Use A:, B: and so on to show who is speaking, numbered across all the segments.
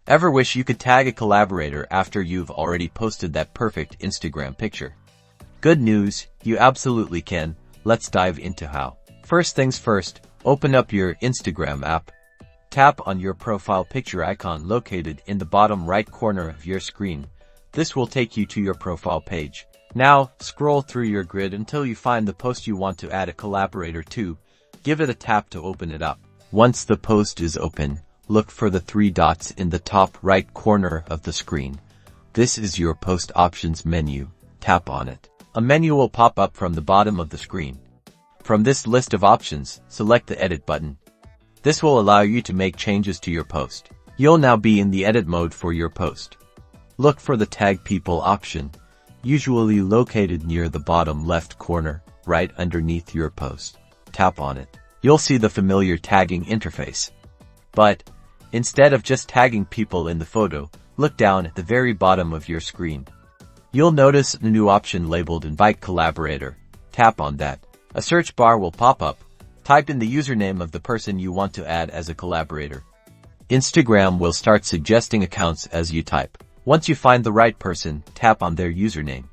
A: Ever wish you could tag a collaborator after you've already posted that perfect Instagram picture? Good news, you absolutely can. Let's dive into how. First things first, open up your Instagram app. Tap on your profile picture icon located in the bottom right corner of your screen. This will take you to your profile page. Now, scroll through your grid until you find the post you want to add a collaborator to. Give it a tap to open it up. Once the post is open, look for the 3 dots in the top right corner of the screen. This is your post options menu. Tap on it. A menu will pop up from the bottom of the screen. From this list of options, select the Edit button. This will allow you to make changes to your post. You'll now be in the edit mode for your post. Look for the Tag People option, usually located near the bottom left corner, right underneath your post. Tap on it. You'll see the familiar tagging interface. But, instead of just tagging people in the photo, look down at the very bottom of your screen. You'll notice a new option labeled Invite Collaborator. Tap on that. A search bar will pop up. Type in the username of the person you want to add as a collaborator. Instagram will start suggesting accounts as you type. Once you find the right person, tap on their username.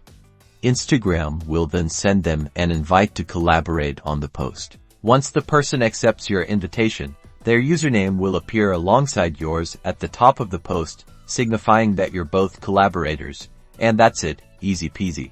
A: Instagram will then send them an invite to collaborate on the post. Once the person accepts your invitation, their username will appear alongside yours at the top of the post, signifying that you're both collaborators. And that's it, easy peasy.